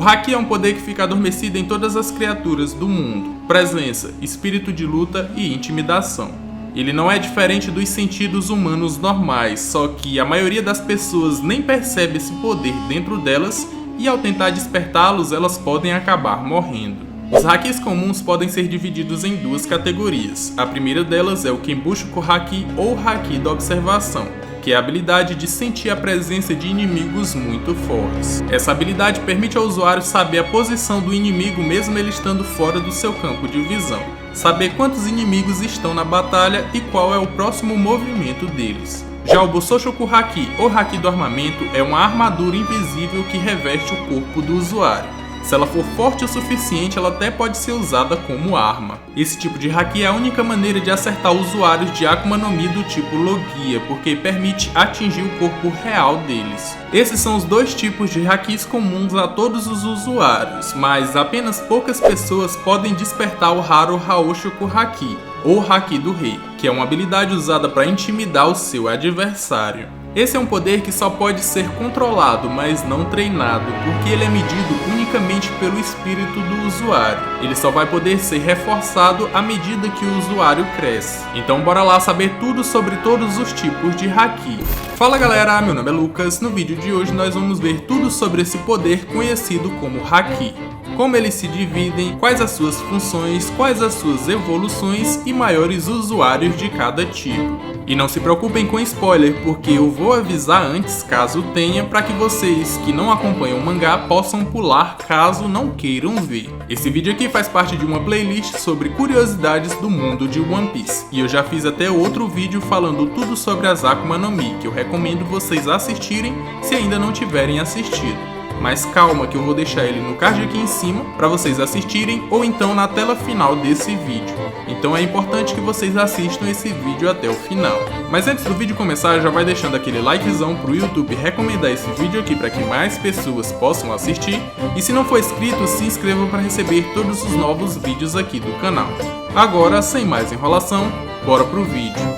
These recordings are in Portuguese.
Haki é um poder que fica adormecido em todas as criaturas do mundo. Presença, espírito de luta e intimidação. Ele não é diferente dos sentidos humanos normais, só que a maioria das pessoas nem percebe esse poder dentro delas e ao tentar despertá-los elas podem acabar morrendo. Os Hakis comuns podem ser divididos em duas categorias. A primeira delas é o Kenbushoku Haki ou Haki da observação, que é a habilidade de sentir a presença de inimigos muito fortes. Essa habilidade permite ao usuário saber a posição do inimigo mesmo ele estando fora do seu campo de visão, saber quantos inimigos estão na batalha e qual é o próximo movimento deles. Já o Busoshoku Haki ou Haki do armamento é uma armadura invisível que reveste o corpo do usuário. Se ela for forte o suficiente, ela até pode ser usada como arma. Esse tipo de Haki é a única maneira de acertar usuários de Akuma no Mi do tipo Logia, porque permite atingir o corpo real deles. Esses são os dois tipos de Hakis comuns a todos os usuários, mas apenas poucas pessoas podem despertar o raro Haoshoku Haki, ou Haki do Rei, que é uma habilidade usada para intimidar o seu adversário. Esse é um poder que só pode ser controlado, mas não treinado, porque ele é medido unicamente pelo espírito do usuário. Ele só vai poder ser reforçado à medida que o usuário cresce. Então bora lá saber tudo sobre todos os tipos de Haki. Fala galera, meu nome é Lucas. No vídeo de hoje nós vamos ver tudo sobre esse poder conhecido como Haki. Como eles se dividem, quais as suas funções, quais as suas evoluções e maiores usuários de cada tipo. E não se preocupem com spoiler, porque eu vou avisar antes caso tenha, para que vocês que não acompanham o mangá possam pular caso não queiram ver. Esse vídeo aqui faz parte de uma playlist sobre curiosidades do mundo de One Piece, e eu já fiz até outro vídeo falando tudo sobre as Akuma no Mi, que eu recomendo vocês assistirem se ainda não tiverem assistido. Mas calma que eu vou deixar ele no card aqui em cima para vocês assistirem ou então na tela final desse vídeo. Então é importante que vocês assistam esse vídeo até o final. Mas antes do vídeo começar, já vai deixando aquele likezão pro YouTube recomendar esse vídeo aqui para que mais pessoas possam assistir. E se não for inscrito, se inscreva para receber todos os novos vídeos aqui do canal. Agora, sem mais enrolação, bora pro vídeo.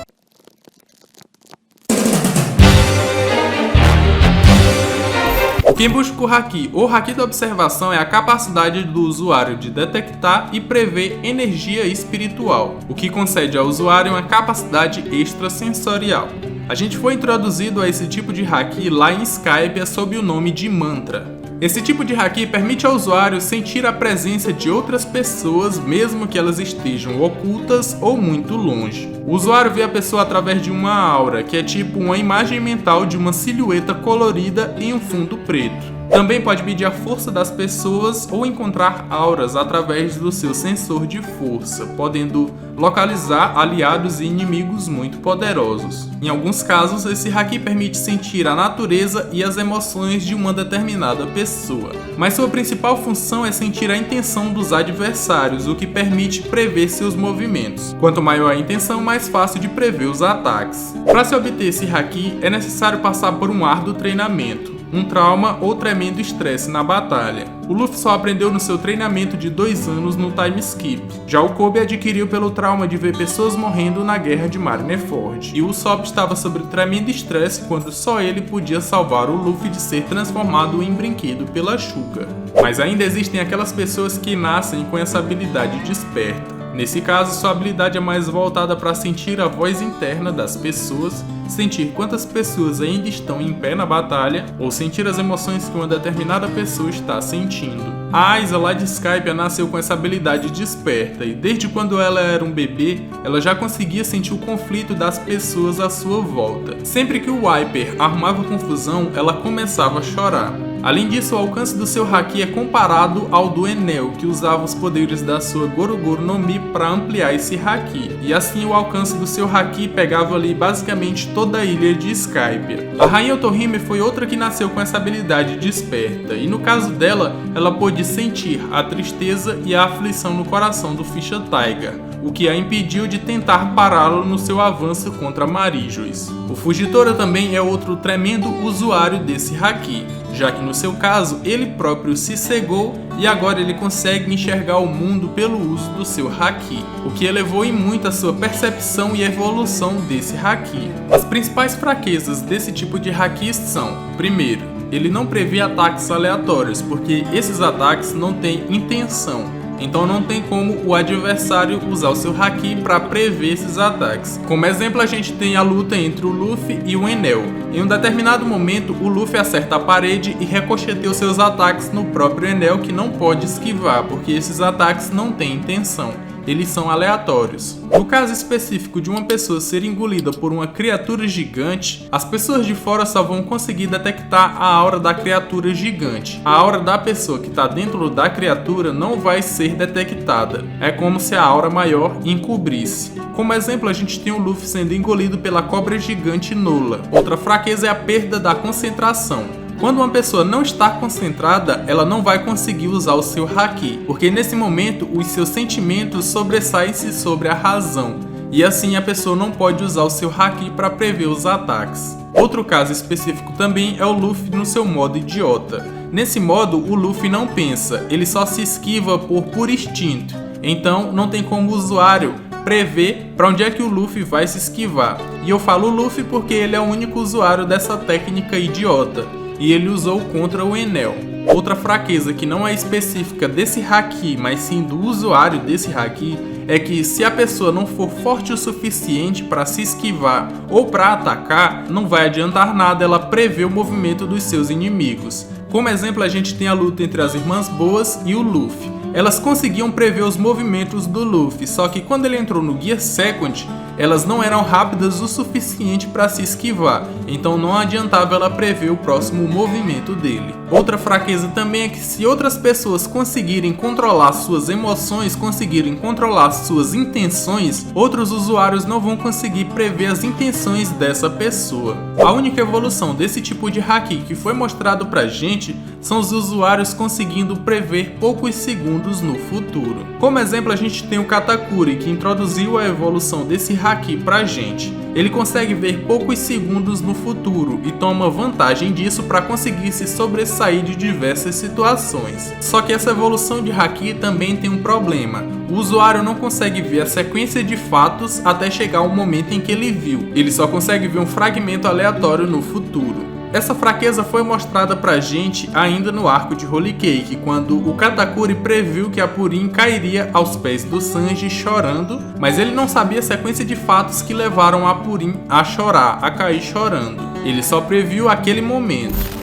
O Kenbushoku Haki, ou Haki da observação, é a capacidade do usuário de detectar e prever energia espiritual, o que concede ao usuário uma capacidade extrasensorial. A gente foi introduzido a esse tipo de Haki lá em Skype sob o nome de Mantra. Esse tipo de Haki permite ao usuário sentir a presença de outras pessoas, mesmo que elas estejam ocultas ou muito longe. O usuário vê a pessoa através de uma aura, que é tipo uma imagem mental de uma silhueta colorida em um fundo preto. Também pode medir a força das pessoas ou encontrar auras através do seu sensor de força, podendo localizar aliados e inimigos muito poderosos. Em alguns casos, esse Haki permite sentir a natureza e as emoções de uma determinada pessoa, mas sua principal função é sentir a intenção dos adversários, o que permite prever seus movimentos. Quanto maior a intenção, mais fácil de prever os ataques. Para se obter esse Haki, é necessário passar por um árduo treinamento, um trauma ou tremendo estresse na batalha. O Luffy só aprendeu no seu treinamento de 2 anos no time skip. Já o Kobe adquiriu pelo trauma de ver pessoas morrendo na guerra de Marineford. E o Usopp estava sob tremendo estresse quando só ele podia salvar o Luffy de ser transformado em brinquedo pela Shuka. Mas ainda existem aquelas pessoas que nascem com essa habilidade desperta. Nesse caso, sua habilidade é mais voltada para sentir a voz interna das pessoas, sentir quantas pessoas ainda estão em pé na batalha, ou sentir as emoções que uma determinada pessoa está sentindo. A Aiza lá de Skype nasceu com essa habilidade desperta, e desde quando ela era um bebê, ela já conseguia sentir o conflito das pessoas à sua volta. Sempre que o Wiper arrumava confusão, ela começava a chorar. Além disso, o alcance do seu Haki é comparado ao do Enel, que usava os poderes da sua Gorogoro no Mi para ampliar esse Haki, e assim o alcance do seu Haki pegava ali basicamente toda a ilha de Skypiea. A Rainha Otohime foi outra que nasceu com essa habilidade desperta, e no caso dela, ela pôde sentir a tristeza e a aflição no coração do Fisher Tiger, o que a impediu de tentar pará-lo no seu avanço contra Marijos. O Fujitora também é outro tremendo usuário desse Haki, já que no seu caso ele próprio se cegou e agora ele consegue enxergar o mundo pelo uso do seu Haki, o que elevou em muito a sua percepção e evolução desse Haki. As principais fraquezas desse tipo de Haki são: primeiro, ele não prevê ataques aleatórios, porque esses ataques não têm intenção. Então não tem como o adversário usar o seu haki para prever esses ataques. Como exemplo, a gente tem a luta entre o Luffy e o Enel. Em um determinado momento, o Luffy acerta a parede e ricocheteia os seus ataques no próprio Enel, que não pode esquivar, porque esses ataques não têm intenção. Eles são aleatórios. No caso específico de uma pessoa ser engolida por uma criatura gigante, as pessoas de fora só vão conseguir detectar a aura da criatura gigante. A aura da pessoa que está dentro da criatura não vai ser detectada. É como se a aura maior encobrisse. Como exemplo, a gente tem o Luffy sendo engolido pela cobra gigante Nola. Outra fraqueza é a perda da concentração. Quando uma pessoa não está concentrada, ela não vai conseguir usar o seu haki, porque nesse momento os seus sentimentos sobressaem-se sobre a razão, e assim a pessoa não pode usar o seu haki para prever os ataques. Outro caso específico também é o Luffy no seu modo idiota. Nesse modo, o Luffy não pensa, ele só se esquiva por puro instinto, então não tem como o usuário prever para onde é que o Luffy vai se esquivar. E eu falo Luffy porque ele é o único usuário dessa técnica idiota, e ele usou contra o Enel. Outra fraqueza que não é específica desse haki, mas sim do usuário desse haki, é que se a pessoa não for forte o suficiente para se esquivar ou para atacar, não vai adiantar nada ela prever o movimento dos seus inimigos. Como exemplo, a gente tem a luta entre as Irmãs Boas e o Luffy. Elas conseguiam prever os movimentos do Luffy, só que quando ele entrou no Gear Second, elas não eram rápidas o suficiente para se esquivar, então não adiantava ela prever o próximo movimento dele. Outra fraqueza também é que se outras pessoas conseguirem controlar suas emoções, conseguirem controlar suas intenções, outros usuários não vão conseguir prever as intenções dessa pessoa. A única evolução desse tipo de haki que foi mostrado pra gente são os usuários conseguindo prever poucos segundos no futuro. Como exemplo, a gente tem o Katakuri, que introduziu a evolução desse haki pra gente. Ele consegue ver poucos segundos no futuro e toma vantagem disso para conseguir se sobressair de diversas situações. Só que essa evolução de haki também tem um problema. O usuário não consegue ver a sequência de fatos até chegar ao momento em que ele viu. Ele só consegue ver um fragmento aleatório no futuro. Essa fraqueza foi mostrada pra gente ainda no arco de Holy Cake, quando o Katakuri previu que a Purin cairia aos pés do Sanji chorando, mas ele não sabia a sequência de fatos que levaram a Purin a chorar, a cair chorando. Ele só previu aquele momento.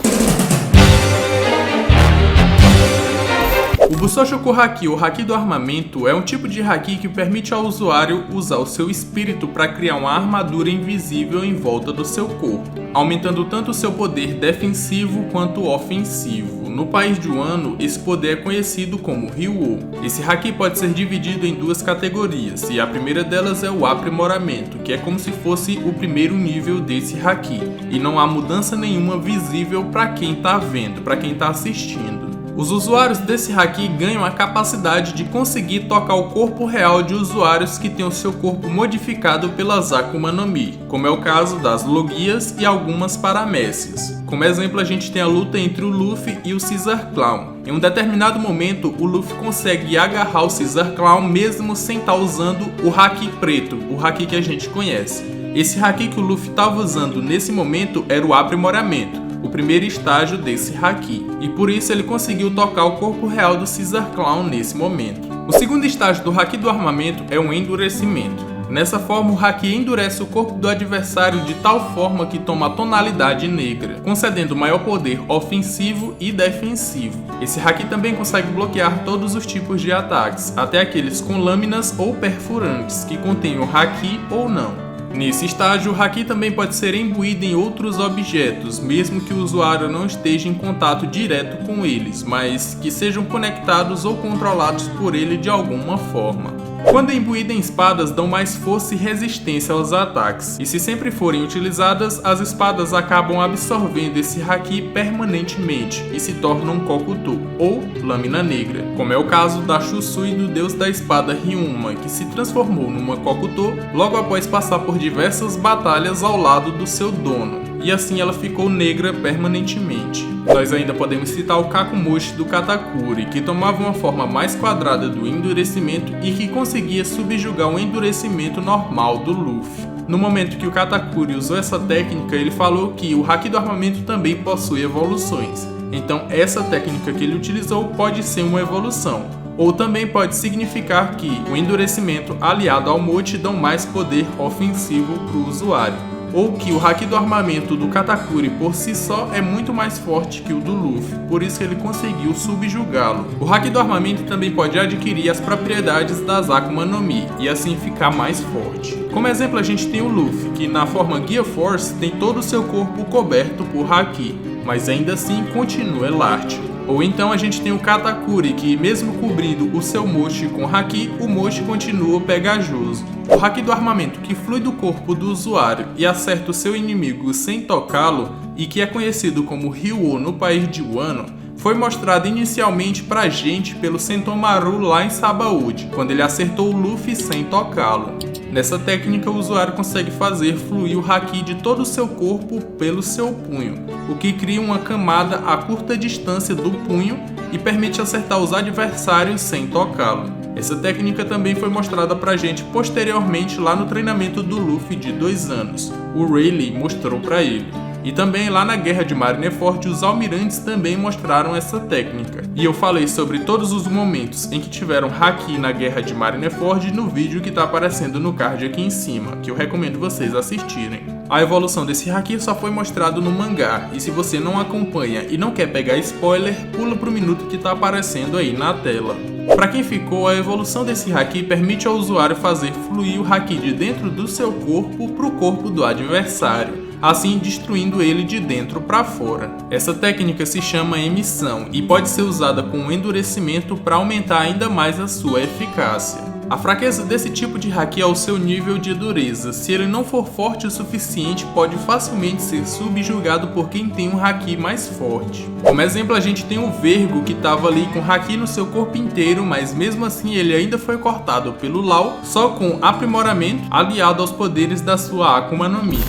O Busoshoku Haki, ou Haki do Armamento, é um tipo de haki que permite ao usuário usar o seu espírito para criar uma armadura invisível em volta do seu corpo, aumentando tanto o seu poder defensivo quanto ofensivo. No país de Wano, esse poder é conhecido como Ryuo. Esse haki pode ser dividido em duas categorias, e a primeira delas é o aprimoramento, que é como se fosse o primeiro nível desse haki, e não há mudança nenhuma visível para quem está vendo, para quem está assistindo. Os usuários desse haki ganham a capacidade de conseguir tocar o corpo real de usuários que têm o seu corpo modificado pelas Akuma no Mi, como é o caso das Logias e algumas Paramécias. Como exemplo, a gente tem a luta entre o Luffy e o Caesar Clown. Em um determinado momento, o Luffy consegue agarrar o Caesar Clown mesmo sem estar usando o haki preto, o haki que a gente conhece. Esse haki que o Luffy estava usando nesse momento era o aprimoramento, o primeiro estágio desse haki, e por isso ele conseguiu tocar o corpo real do Caesar Clown nesse momento. O segundo estágio do haki do armamento é o endurecimento. Nessa forma, o haki endurece o corpo do adversário de tal forma que toma a tonalidade negra, concedendo maior poder ofensivo e defensivo. Esse haki também consegue bloquear todos os tipos de ataques, até aqueles com lâminas ou perfurantes, que contêm o haki ou não. Nesse estágio, o haki também pode ser imbuído em outros objetos, mesmo que o usuário não esteja em contato direto com eles, mas que sejam conectados ou controlados por ele de alguma forma. Quando imbuído em espadas, dão mais força e resistência aos ataques, e se sempre forem utilizadas, as espadas acabam absorvendo esse haki permanentemente e se tornam Kokuto, ou lâmina negra, como é o caso da Shusui do deus da espada Ryuma, que se transformou numa Kokuto logo após passar por diversas batalhas ao lado do seu dono. e assim ela ficou negra permanentemente. Nós ainda podemos citar o Kakumoshi do Katakuri, que tomava uma forma mais quadrada do endurecimento e que conseguia subjugar o endurecimento normal do Luffy. No momento que o Katakuri usou essa técnica, ele falou que o Haki do armamento também possui evoluções. Então essa técnica que ele utilizou pode ser uma evolução, ou também pode significar que o endurecimento aliado ao Mochi dão mais poder ofensivo para o usuário, ou que o Haki do armamento do Katakuri por si só é muito mais forte que o do Luffy, por isso que ele conseguiu subjugá-lo. O Haki do armamento também pode adquirir as propriedades das Akuma no Mi, e assim ficar mais forte. Como exemplo a gente tem o Luffy, que na forma Gear Force tem todo o seu corpo coberto por Haki, mas ainda assim continua elástico. Ou então a gente tem o Katakuri, que mesmo cobrindo o seu Mochi com Haki, o Mochi continua pegajoso. O Haki do armamento que flui do corpo do usuário e acerta o seu inimigo sem tocá-lo, e que é conhecido como Ryo no país de Wano, foi mostrado inicialmente pra gente pelo Sentomaru lá em Sabaody, quando ele acertou o Luffy sem tocá-lo. Nessa técnica, o usuário consegue fazer fluir o Haki de todo o seu corpo pelo seu punho, o que cria uma camada a curta distância do punho e permite acertar os adversários sem tocá-lo. Essa técnica também foi mostrada pra gente posteriormente lá no treinamento do Luffy de 2 anos. O Rayleigh mostrou pra ele. E também lá na Guerra de Marineford, os almirantes também mostraram essa técnica. E eu falei sobre todos os momentos em que tiveram Haki na Guerra de Marineford no vídeo que está aparecendo no card aqui em cima, que eu recomendo vocês assistirem. A evolução desse Haki só foi mostrado no mangá, e se você não acompanha e não quer pegar spoiler, pula pro minuto que está aparecendo aí na tela. Para quem ficou, a evolução desse Haki permite ao usuário fazer fluir o Haki de dentro do seu corpo pro corpo do adversário, assim destruindo ele de dentro para fora. Essa técnica se chama emissão e pode ser usada com endurecimento para aumentar ainda mais a sua eficácia. A fraqueza desse tipo de Haki é o seu nível de dureza. Se ele não for forte o suficiente, pode facilmente ser subjugado por quem tem um Haki mais forte. Como exemplo, a gente tem o Vergo, que estava ali com Haki no seu corpo inteiro, mas mesmo assim ele ainda foi cortado pelo Law, só com aprimoramento aliado aos poderes da sua Akuma no Mi.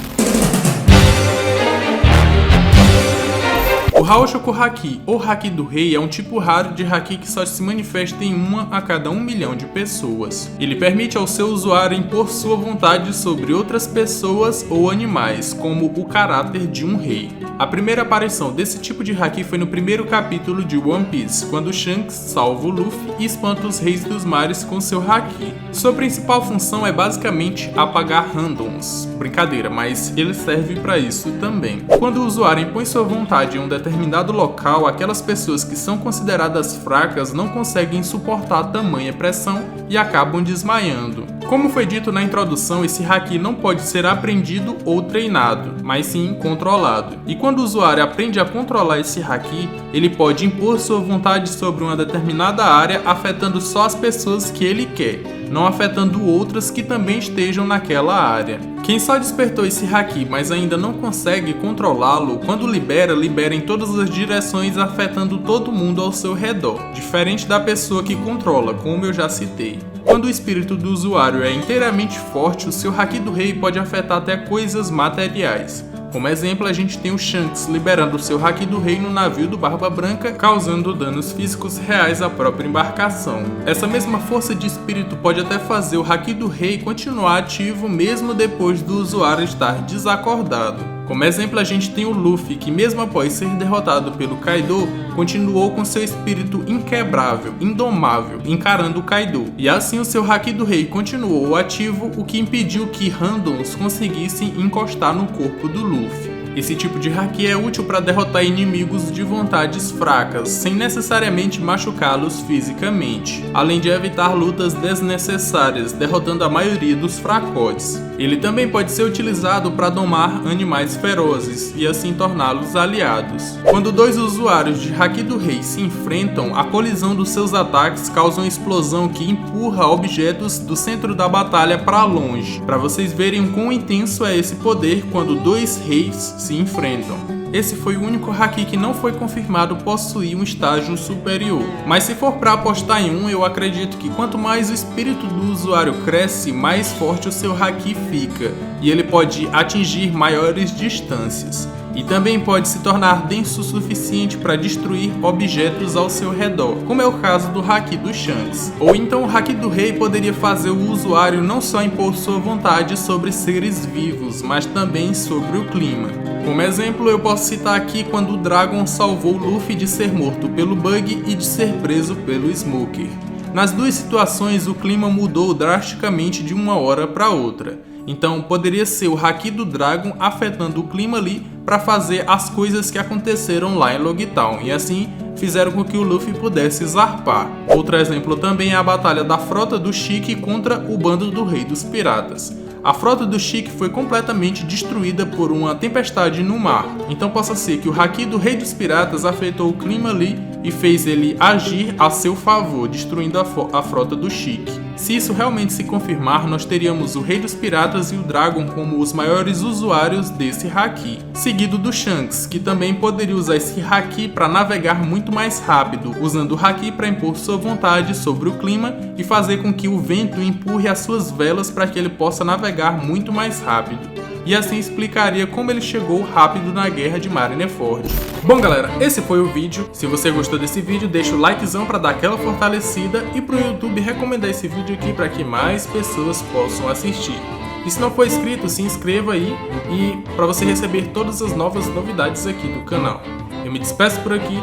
O Haoshoku Haki, ou Haki do Rei, é um tipo raro de Haki que só se manifesta em uma a cada 1 milhão de pessoas. Ele permite ao seu usuário impor sua vontade sobre outras pessoas ou animais, como o caráter de um rei. A primeira aparição desse tipo de Haki foi no primeiro capítulo de One Piece, quando Shanks salva o Luffy e espanta os reis dos mares com seu Haki. Sua principal função é basicamente apagar randoms. Brincadeira, mas ele serve para isso também. Quando o usuário impõe sua vontade em um determinado local, aquelas pessoas que são consideradas fracas não conseguem suportar tamanha pressão e acabam desmaiando. Como foi dito na introdução, esse Haki não pode ser aprendido ou treinado, mas sim controlado. E quando o usuário aprende a controlar esse Haki, ele pode impor sua vontade sobre uma determinada área, afetando só as pessoas que ele quer, não afetando outras que também estejam naquela área. Quem só despertou esse Haki, mas ainda não consegue controlá-lo, quando libera em todas as direções, afetando todo mundo ao seu redor, diferente da pessoa que controla, como eu já citei. Quando o espírito do usuário é inteiramente forte, o seu Haki do Rei pode afetar até coisas materiais. Como exemplo, a gente tem o Shanks liberando o seu Haki do Rei no navio do Barba Branca, causando danos físicos reais à própria embarcação. Essa mesma força de espírito pode até fazer o Haki do Rei continuar ativo mesmo depois do usuário estar desacordado. Como exemplo, a gente tem o Luffy, que mesmo após ser derrotado pelo Kaido, continuou com seu espírito inquebrável, indomável, encarando o Kaido. E assim o seu Haki do Rei continuou ativo, o que impediu que randoms conseguissem encostar no corpo do Luffy. Esse tipo de Haki é útil para derrotar inimigos de vontades fracas, sem necessariamente machucá-los fisicamente, além de evitar lutas desnecessárias, derrotando a maioria dos fracotes. Ele também pode ser utilizado para domar animais ferozes e assim torná-los aliados. Quando dois usuários de Haki do Rei se enfrentam, a colisão dos seus ataques causa uma explosão que empurra objetos do centro da batalha para longe, para vocês verem o quão intenso é esse poder quando dois reis se enfrentam. Esse foi o único Haki que não foi confirmado possuir um estágio superior. Mas se for para apostar em um, eu acredito que quanto mais o espírito do usuário cresce, mais forte o seu Haki fica. e ele pode atingir maiores distâncias. E também pode se tornar denso o suficiente para destruir objetos ao seu redor, como é o caso do Haki do Shanks. Ou então o Haki do Rei poderia fazer o usuário não só impor sua vontade sobre seres vivos, mas também sobre o clima. Como exemplo, eu posso citar aqui quando o Dragon salvou Luffy de ser morto pelo Bug e de ser preso pelo Smoker. Nas duas situações, o clima mudou drasticamente de uma hora para outra. Então poderia ser o Haki do Dragon afetando o clima ali para fazer as coisas que aconteceram lá em Logtown, e assim fizeram com que o Luffy pudesse zarpar. Outro exemplo também é a batalha da frota do Chique contra o bando do Rei dos Piratas. A frota do Chique foi completamente destruída por uma tempestade no mar, então possa ser que o Haki do Rei dos Piratas afetou o clima ali e fez ele agir a seu favor, destruindo a frota do Chique. Se isso realmente se confirmar, nós teríamos o Rei dos Piratas e o Dragon como os maiores usuários desse Haki, seguido do Shanks, que também poderia usar esse Haki para navegar muito mais rápido, usando o Haki para impor sua vontade sobre o clima e fazer com que o vento empurre as suas velas para que ele possa navegar muito mais rápido. E assim explicaria como ele chegou rápido na guerra de Marineford. Bom galera, esse foi o vídeo. Se você gostou desse vídeo, deixa o likezão para dar aquela fortalecida e pro YouTube recomendar esse vídeo aqui para que mais pessoas possam assistir. E se não for inscrito, se inscreva aí e para você receber todas as novas novidades aqui do canal. Eu me despeço por aqui,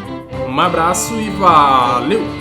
um abraço e valeu!